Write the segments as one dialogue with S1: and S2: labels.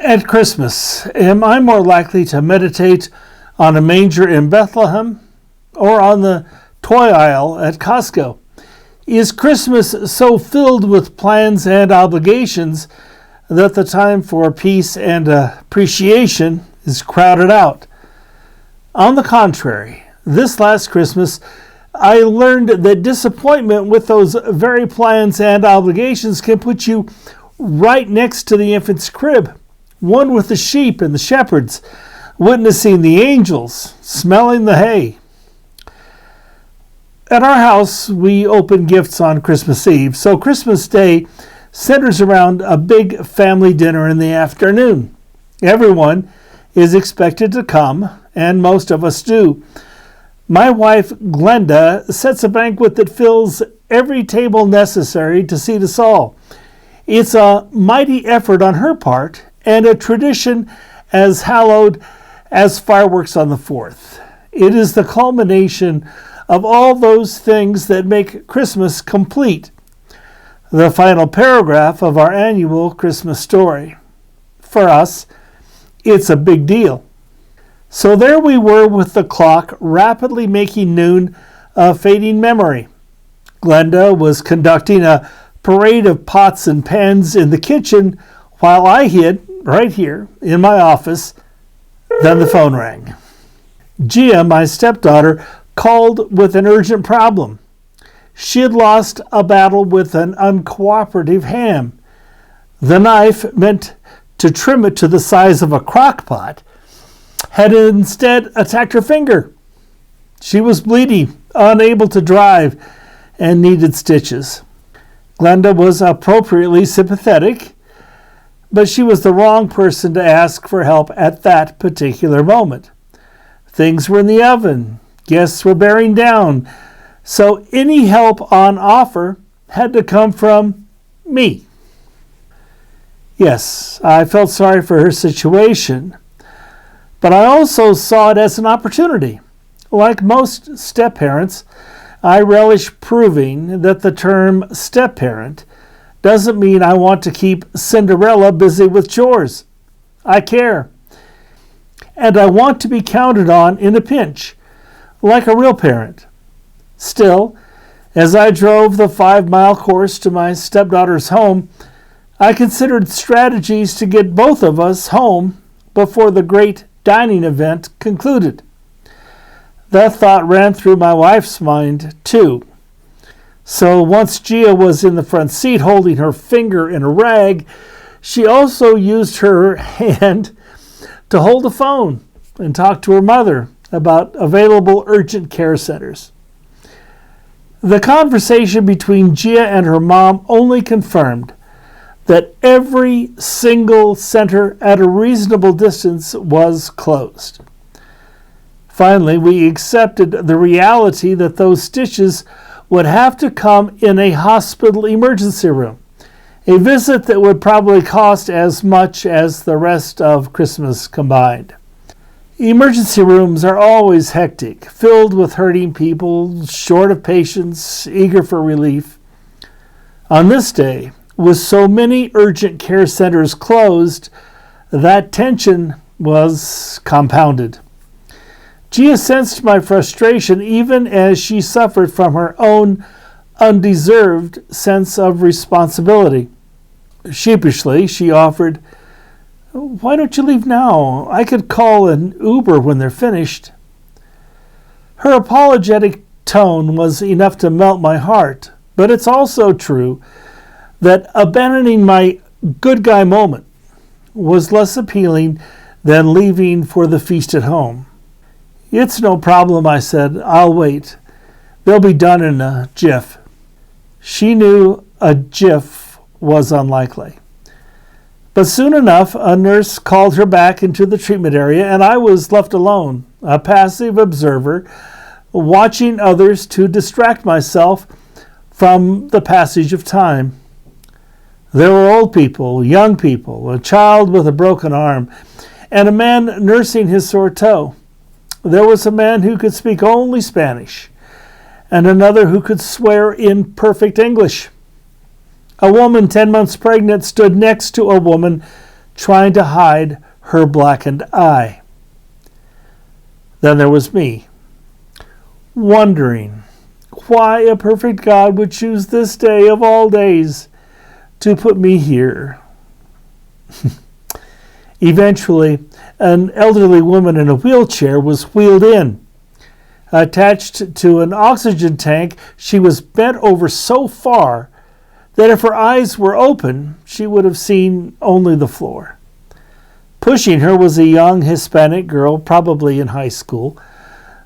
S1: At Christmas, am I more likely to meditate on a manger in Bethlehem or on the toy aisle at Costco? Is Christmas so filled with plans and obligations that the time for peace and appreciation is crowded out? On the contrary, this last Christmas, I learned that disappointment with those very plans and obligations can put you right next to the infant's crib, one with the sheep and the shepherds, witnessing the angels, smelling the hay. At our house, we open gifts on Christmas Eve, so Christmas Day centers around a big family dinner in the afternoon. Everyone is expected to come, and most of us do. My wife, Glenda, sets a banquet that fills every table necessary to seat us all. It's a mighty effort on her part, and a tradition as hallowed as fireworks on the 4th. It is the culmination of all those things that make Christmas complete. The final paragraph of our annual Christmas story. For us, it's a big deal. So there we were with the clock rapidly making noon a fading memory. Glenda was conducting a parade of pots and pans in the kitchen while I hid right here in my office. Then the phone rang. Gia, my stepdaughter, called with an urgent problem. She had lost a battle with an uncooperative ham. The knife, meant to trim it to the size of a crock pot, had instead attacked her finger. She was bleeding, unable to drive, and needed stitches. Glenda was appropriately sympathetic, but she was the wrong person to ask for help at that particular moment. Things were in the oven. Guests were bearing down. So any help on offer had to come from me. Yes, I felt sorry for her situation, but I also saw it as an opportunity. Like most step-parents, I relish proving that the term step-parent doesn't mean I want to keep Cinderella busy with chores. I care. And I want to be counted on in a pinch, like a real parent. Still, as I drove the 5-mile course to my stepdaughter's home, I considered strategies to get both of us home before the great dining event concluded. That thought ran through my wife's mind, too. So once Gia was in the front seat holding her finger in a rag, she also used her hand to hold a phone and talk to her mother about available urgent care centers. The conversation between Gia and her mom only confirmed that every single center at a reasonable distance was closed. Finally, we accepted the reality that those stitches would have to come in a hospital emergency room, a visit that would probably cost as much as the rest of Christmas combined. Emergency rooms are always hectic, filled with hurting people, short of patients, eager for relief. On this day, with so many urgent care centers closed, that tension was compounded. Gia sensed my frustration even as she suffered from her own undeserved sense of responsibility. Sheepishly, she offered, "Why don't you leave now? I could call an Uber when they're finished." Her apologetic tone was enough to melt my heart, but it's also true that abandoning my good guy moment was less appealing than leaving for the feast at home. "It's no problem," I said. "I'll wait. They'll be done in a jiff." She knew a jiff was unlikely. But soon enough, a nurse called her back into the treatment area, and I was left alone, a passive observer, watching others to distract myself from the passage of time. There were old people, young people, a child with a broken arm, and a man nursing his sore toe. There was a man who could speak only Spanish, and another who could swear in perfect English. A woman 10 months pregnant stood next to a woman trying to hide her blackened eye. Then there was me, wondering why a perfect God would choose this day of all days to put me here. Eventually, an elderly woman in a wheelchair was wheeled in. Attached to an oxygen tank, she was bent over so far that if her eyes were open, she would have seen only the floor. Pushing her was a young Hispanic girl, probably in high school,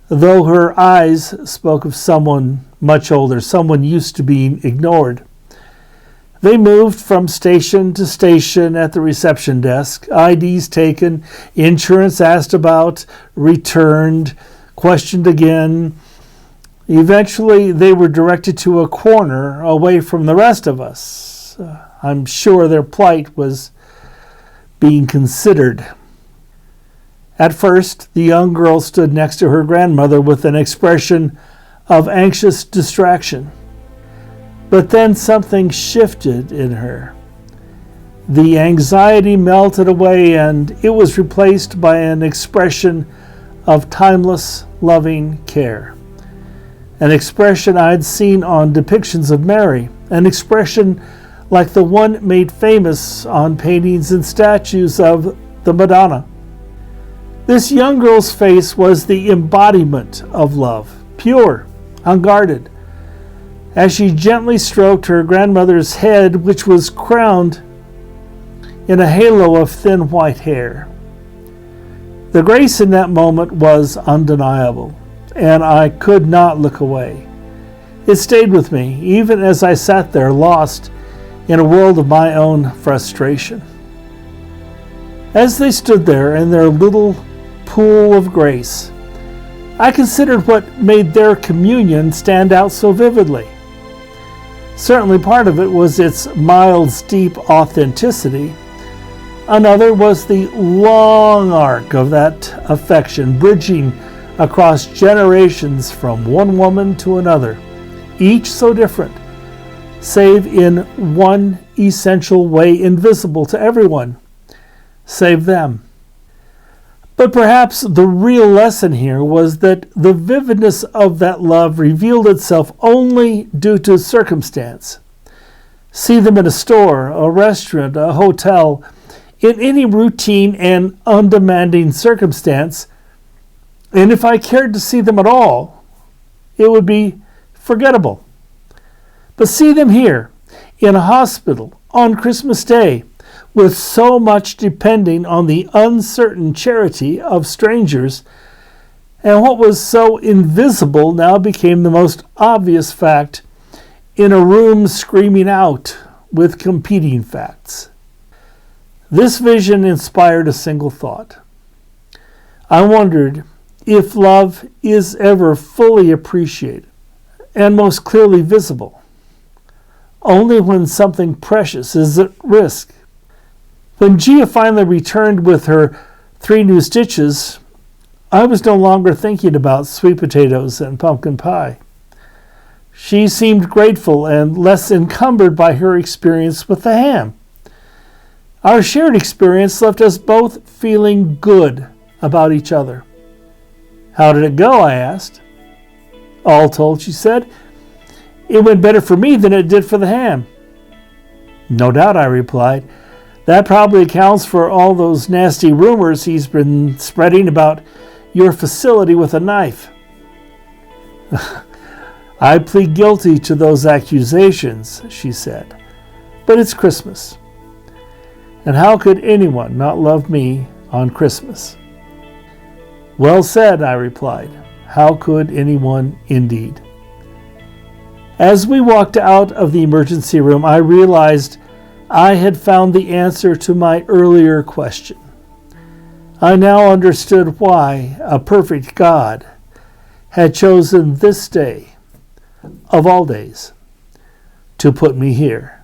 S1: though her eyes spoke of someone much older, someone used to being ignored. They moved from station to station at the reception desk, IDs taken, insurance asked about, returned, questioned again. Eventually, they were directed to a corner away from the rest of us. I'm sure their plight was being considered. At first, the young girl stood next to her grandmother with an expression of anxious distraction. But then something shifted in her. The anxiety melted away and it was replaced by an expression of timeless, loving care. An expression I'd seen on depictions of Mary, an expression like the one made famous on paintings and statues of the Madonna. This young girl's face was the embodiment of love, pure, unguarded. As she gently stroked her grandmother's head, which was crowned in a halo of thin white hair. The grace in that moment was undeniable, and I could not look away. It stayed with me, even as I sat there lost in a world of my own frustration. As they stood there in their little pool of grace, I considered what made their communion stand out so vividly. Certainly part of it was its mild, steep authenticity. Another was the long arc of that affection, bridging across generations from one woman to another, each so different, save in one essential way invisible to everyone, save them. But perhaps the real lesson here was that the vividness of that love revealed itself only due to circumstance. See them in a store, a restaurant, a hotel, in any routine and undemanding circumstance, and if I cared to see them at all, it would be forgettable. But see them here, in a hospital, on Christmas Day, with so much depending on the uncertain charity of strangers, and what was so invisible now became the most obvious fact in a room screaming out with competing facts. This vision inspired a single thought. I wondered if love is ever fully appreciated and most clearly visible, only when something precious is at risk. When Gia finally returned with her 3 new stitches, I was no longer thinking about sweet potatoes and pumpkin pie. She seemed grateful and less encumbered by her experience with the ham. Our shared experience left us both feeling good about each other. How did it go? I asked. All told, she said, it went better for me than it did for the ham. No doubt, I replied. That probably accounts for all those nasty rumors he's been spreading about your facility with a knife. I plead guilty to those accusations, she said. But it's Christmas. And how could anyone not love me on Christmas? Well said, I replied. How could anyone indeed? As we walked out of the emergency room, I realized I had found the answer to my earlier question. I now understood why a perfect God had chosen this day, of all days, to put me here.